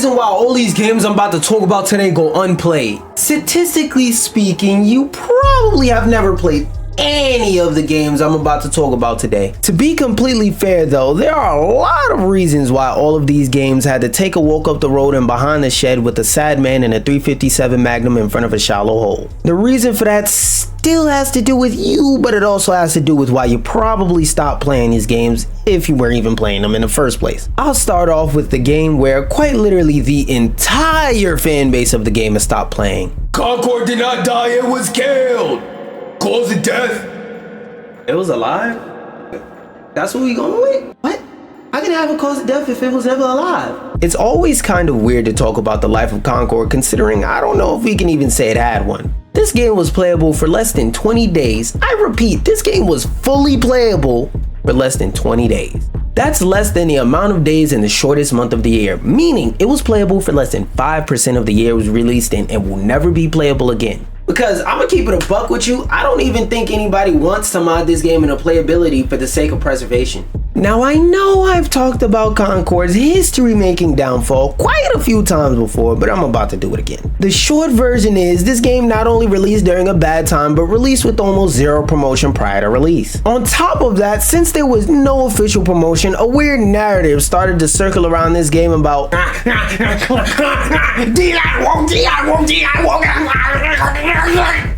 reason why all these games I'm about to talk about today go unplayed. Statistically speaking, you probably have never played any of the games I'm about to talk about today. To be completely fair though, there are a lot of reasons why all of these games had to take a walk up the road and behind the shed with a sad man and a 357 Magnum in front of a shallow hole. The reason for that still has to do with you, but it also has to do with why you probably stopped playing these games if you weren't even playing them in the first place. I'll start off with the game where quite literally the entire fan base of the game has stopped playing. Concord did not die, it was killed! Cause of death? It was alive? That's what we going with? What? I can have a cause of death if it was never alive. It's always kind of weird to talk about the life of Concord considering I don't know if we can even say it had one. This game was playable for less than 20 days. I repeat, this game was fully playable for less than 20 days. That's less than the amount of days in the shortest month of the year, meaning it was playable for less than 5% of the year it was released in and will never be playable again. Because I'm gonna keep it a buck with you, I don't even think anybody wants to mod this game into playability for the sake of preservation. Now I know I've talked about Concord's history-making downfall quite a few times before, but I'm about to do it again. The short version is this game not only released during a bad time, but released with almost zero promotion prior to release. On top of that, since there was no official promotion, a weird narrative started to circle around this game about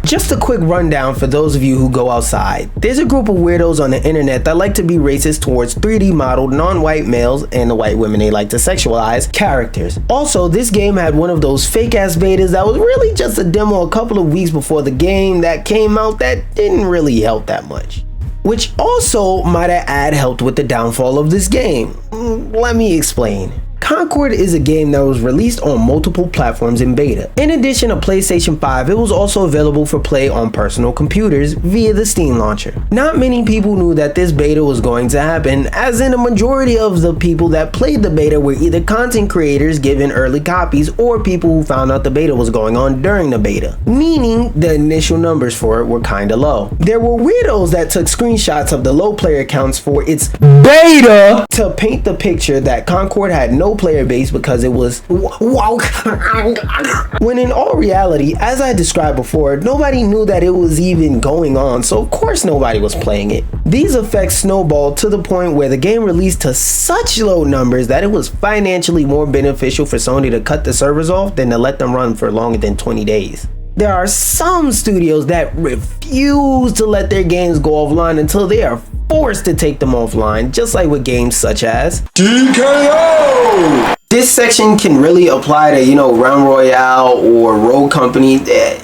Just a quick rundown for those of you who go outside. There's a group of weirdos on the internet that like to be racist towards 3D modeled non-white males and the white women they like to sexualize characters. Also, this game had one of those fake ass betas that was really just a demo a couple of weeks before the game that came out that didn't really help that much. Which also, might I add, helped with the downfall of this game. Let me explain. Concord is a game that was released on multiple platforms in beta. In addition to PlayStation 5, it was also available for play on personal computers via the Steam launcher. Not many people knew that this beta was going to happen, as in a majority of the people that played the beta were either content creators given early copies or people who found out the beta was going on during the beta, meaning the initial numbers for it were kinda low. There were weirdos that took screenshots of the low player counts for its beta to paint the picture that Concord had no player base because it was when in all reality, as I described before, nobody knew that it was even going on, so of course nobody was playing it. These effects snowballed to the point where the game released to such low numbers that it was financially more beneficial for Sony to cut the servers off than to let them run for longer than 20 days. There are some studios that refuse to let their games go offline until they are forced to take them offline, just like with games such as DKO! This section can really apply to, Realm Royale or Rogue Company,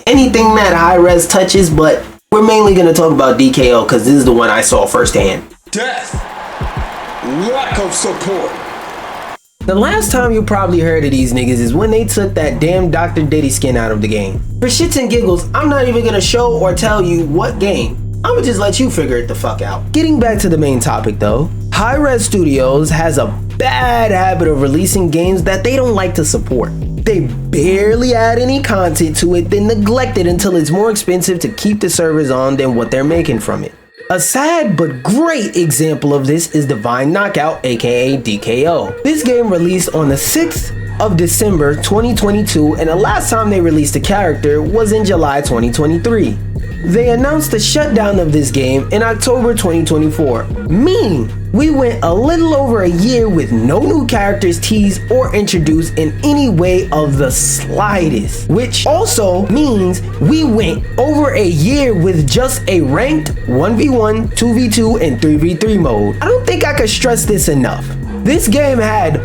anything that high-res touches, but we're mainly going to talk about DKO because this is the one I saw firsthand. Death. Lack of support. The last time you probably heard of these niggas is when they took that damn Dr. Diddy skin out of the game. For shits and giggles, I'm not even gonna show or tell you what game. I'ma just let you figure it the fuck out. Getting back to the main topic though, Hi-Res Studios has a bad habit of releasing games that they don't like to support. They barely add any content to it, then neglect it until it's more expensive to keep the servers on than what they're making from it. A sad but great example of this is Divine Knockout, aka DKO. This game released on the 6th of December 2022, and the last time they released a character was in July 2023. They announced the shutdown of this game in October 2024, meaning we went a little over a year with no new characters teased or introduced in any way of the slightest, which also means we went over a year with just a ranked 1v1, 2v2, and 3v3 mode. I don't think I could stress this enough. This game had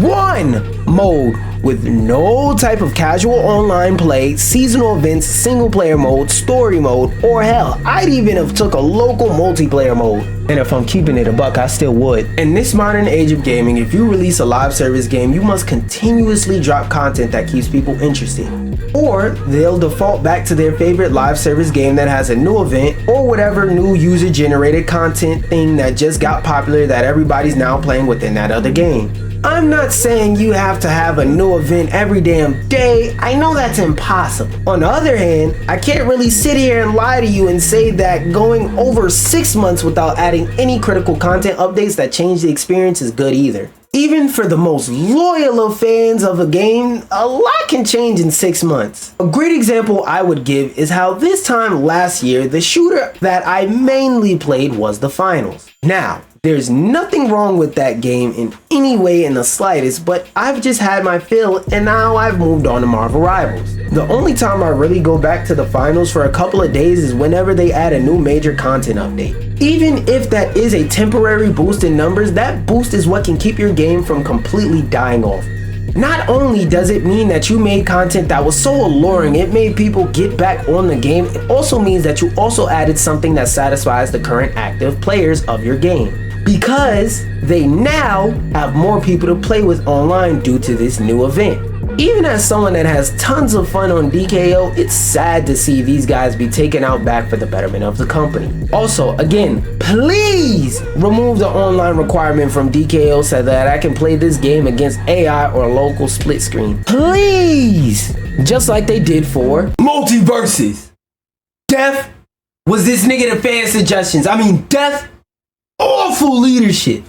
one mode with no type of casual online play, seasonal events, single player mode, story mode, or hell, I'd even have took a local multiplayer mode. And if I'm keeping it a buck, I still would. In this modern age of gaming, if you release a live service game, you must continuously drop content that keeps people interested. Or they'll default back to their favorite live service game that has a new event or whatever new user generated content thing that just got popular that everybody's now playing within that other game. I'm not saying you have to have a new event every damn day. I know that's impossible. On the other hand, I can't really sit here and lie to you and say that going over 6 months without adding any critical content updates that change the experience is good either. Even for the most loyal of fans of a game, a lot can change in 6 months. A great example I would give is how this time last year, the shooter that I mainly played was the finals. Now, there's nothing wrong with that game in any way in the slightest, but I've just had my fill and now I've moved on to Marvel Rivals. The only time I really go back to the finals for a couple of days is whenever they add a new major content update. Even if that is a temporary boost in numbers, that boost is what can keep your game from completely dying off. Not only does it mean that you made content that was so alluring it made people get back on the game, it also means that you also added something that satisfies the current active players of your game, because they now have more people to play with online due to this new event. Even as someone that has tons of fun on DKO, it's sad to see these guys be taken out back for the betterment of the company. Also, again, please remove the online requirement from DKO so that I can play this game against AI or local split screen. Please! Just like they did for Multiverses. Death was this nigga the fan suggestions. I mean, Death, awful leadership.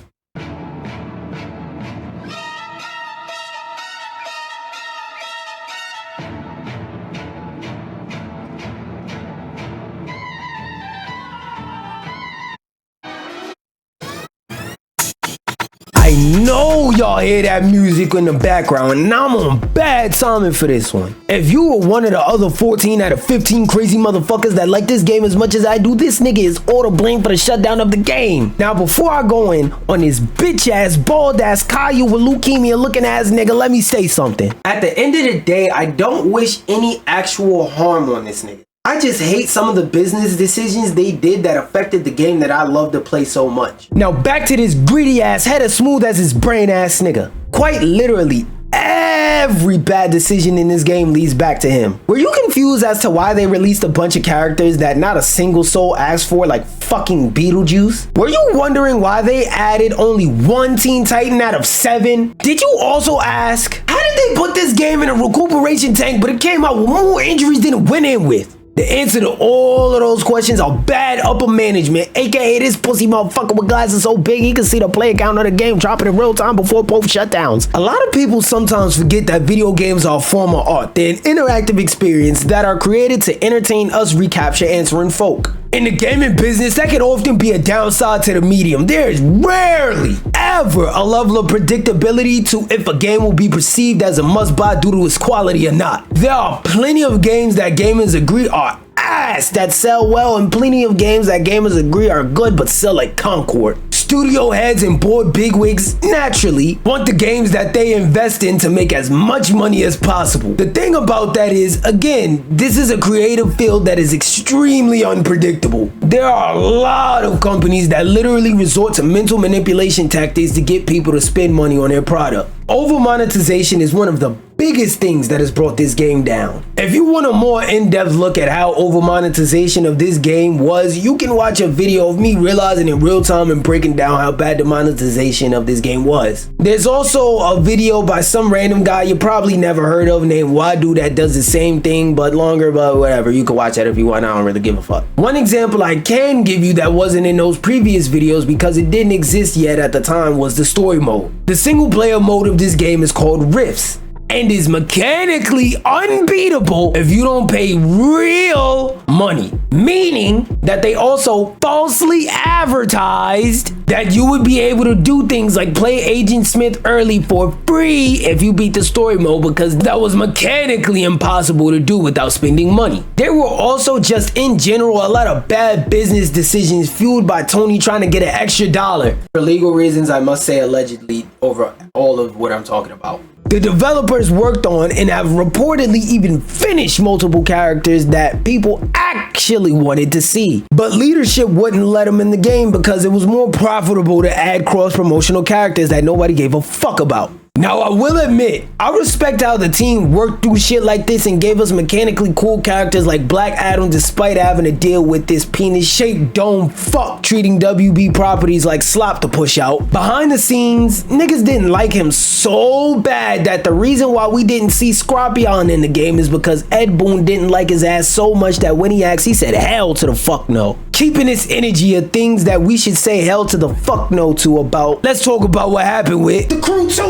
I know y'all hear that music in the background, and I'm on bad timing for this one. If you were one of the other 14 out of 15 crazy motherfuckers that like this game as much as I do, this nigga is all to blame for the shutdown of the game. Now, before I go in on this bitch ass, bald ass, Caillou with leukemia looking ass nigga, let me say something. At the end of the day, I don't wish any actual harm on this nigga. I just hate some of the business decisions they did that affected the game that I love to play so much. Now back to this greedy ass, head as smooth as his brain ass nigga. Quite literally, every bad decision in this game leads back to him. Were you confused as to why they released a bunch of characters that not a single soul asked for, like fucking Beetlejuice? Were you wondering why they added only one Teen Titan out of 7? Did you also ask, how did they put this game in a recuperation tank but it came out with more injuries than it went in with? The answer to all of those questions are bad upper management, aka this pussy motherfucker with glasses so big he can see the play count of the game dropping in real time before both shutdowns. A lot of people sometimes forget that video games are a form of art. They're an interactive experience that are created to entertain us recapture answering folk. In the gaming business, that can often be a downside to the medium. There is rarely ever a level of predictability to if a game will be perceived as a must-buy due to its quality or not. There are plenty of games that gamers agree are ass that sell well, and plenty of games that gamers agree are good but sell like Concord. Studio heads and board bigwigs naturally want the games that they invest in to make as much money as possible. The thing about that is, again, this is a creative field that is extremely unpredictable. There are a lot of companies that literally resort to mental manipulation tactics to get people to spend money on their product. Over monetization is one of the biggest things that has brought this game down. If you want a more in-depth look at how over monetization of this game was, you can watch a video of me realizing in real time and breaking down how bad the monetization of this game was. There's also a video by some random guy you probably never heard of named Wadu that does the same thing but longer, but whatever, you can watch that if you want. I don't really give a fuck. One example I can give you that wasn't in those previous videos because it didn't exist yet at the time was the story mode. The single player mode of this game is called Rifts and is mechanically unbeatable if you don't pay real money, meaning that they also falsely advertised that you would be able to do things like play Agent Smith early for free if you beat the story mode, because that was mechanically impossible to do without spending money. There were also just in general a lot of bad business decisions fueled by Tony trying to get an extra dollar. For legal reasons, I must say allegedly over all of what I'm talking about. The developers worked on and have reportedly even finished multiple characters that people actually wanted to see. But leadership wouldn't let them in the game because it was more profitable to add cross-promotional characters that nobody gave a fuck about. Now, I will admit, I respect how the team worked through shit like this and gave us mechanically cool characters like Black Adam despite having to deal with this penis-shaped dome fuck treating WB properties like slop to push out. Behind the scenes, niggas didn't like him so bad that the reason why we didn't see Scorpion in the game is because Ed Boon didn't like his ass so much that when he asked, he said hell to the fuck no. keeping this energy of things that we should say hell to the fuck no to about, let's talk about what happened with the crew 2.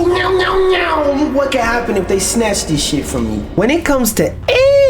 What can happen if they snatch this shit from you? When it comes to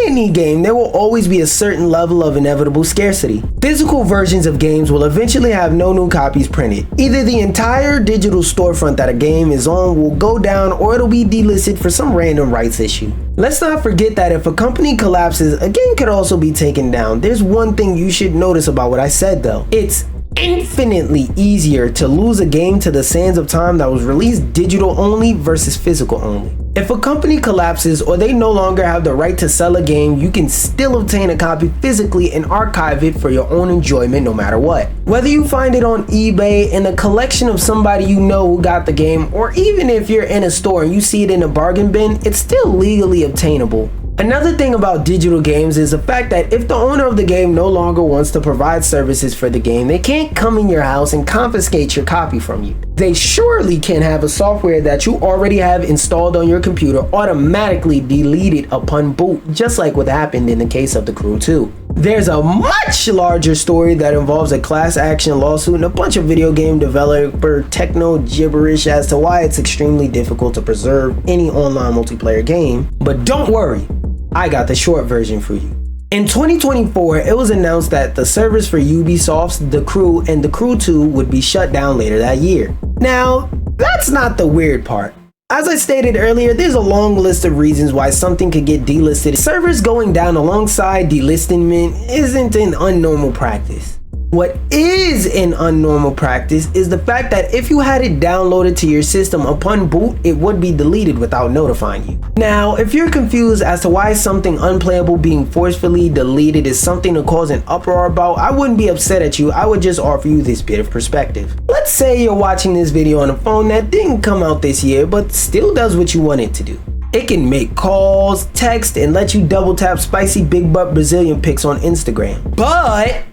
any game, there will always be a certain level of inevitable scarcity. Physical versions of games will eventually have no new copies printed. Either the entire digital storefront that a game is on will go down, or it'll be delisted for some random rights issue. Let's not forget that if a company collapses, a game could also be taken down. There's one thing you should notice about what I said though. It's infinitely easier to lose a game to the sands of time that was released digital only versus physical only. If a company collapses or they no longer have the right to sell a game, you can still obtain a copy physically and archive it for your own enjoyment no matter what. Whether you find it on eBay in a collection of somebody you know who got the game, or even if you're in a store and you see it in a bargain bin, it's still legally obtainable. Another thing about digital games is the fact that if the owner of the game no longer wants to provide services for the game, they can't come in your house and confiscate your copy from you. They surely can have a software that you already have installed on your computer automatically delete it upon boot, just like what happened in the case of the Crew 2. There's a much larger story that involves a class action lawsuit and a bunch of video game developer techno gibberish as to why it's extremely difficult to preserve any online multiplayer game. But don't worry, I got the short version for you. In 2024, it was announced that the servers for Ubisoft's The Crew and The Crew 2 would be shut down later that year. Now, that's not the weird part. As I stated earlier, there's a long list of reasons why something could get delisted. Servers going down alongside delisting isn't an unnormal practice. What is an unnormal practice is the fact that if you had it downloaded to your system upon boot, it would be deleted without notifying you. Now, if you're confused as to why something unplayable being forcefully deleted is something to cause an uproar about, I wouldn't be upset at you. I would just offer you this bit of perspective. Let's say you're watching this video on a phone that didn't come out this year, but still does what you want it to do. It can make calls, text, and let you double tap spicy big butt Brazilian pics on Instagram. But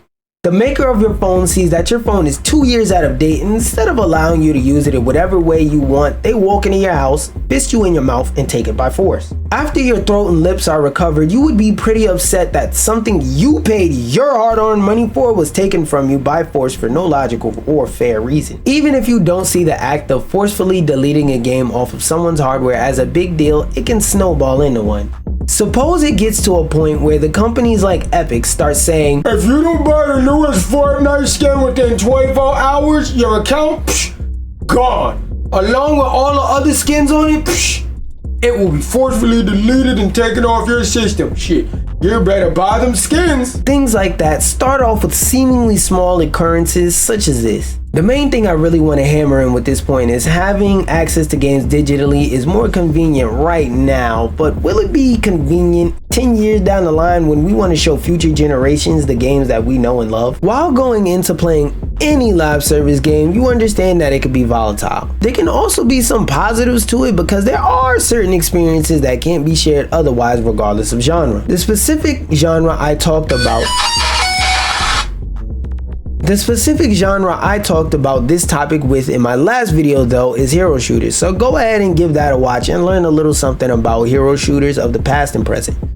the maker of your phone sees that your phone is 2 years out of date, and instead of allowing you to use it in whatever way you want, they walk into your house, fist you in your mouth, and take it by force. After your throat and lips are recovered, you would be pretty upset that something you paid your hard-earned money for was taken from you by force for no logical or fair reason. Even if you don't see the act of forcefully deleting a game off of someone's hardware as a big deal, it can snowball into one. Suppose it gets to a point where the companies like Epic start saying, If you don't buy the newest Fortnite skin within 24 hours, your account, gone. along with all the other skins on it, It will be forcefully deleted and taken off your system. Shit, you better buy them skins. things like that start off with seemingly small occurrences such as this. The main thing I really want to hammer in with this point is having access to games digitally is more convenient right now, but will it be convenient 10 years down the line when we want to show future generations the games that we know and love? While going into playing any live service game, you understand that it can be volatile. There can also be some positives to it because there are certain experiences that can't be shared otherwise regardless of genre. The specific genre I talked about this topic with in my last video though is hero shooters, so go ahead and give that a watch and learn a little something about hero shooters of the past and present.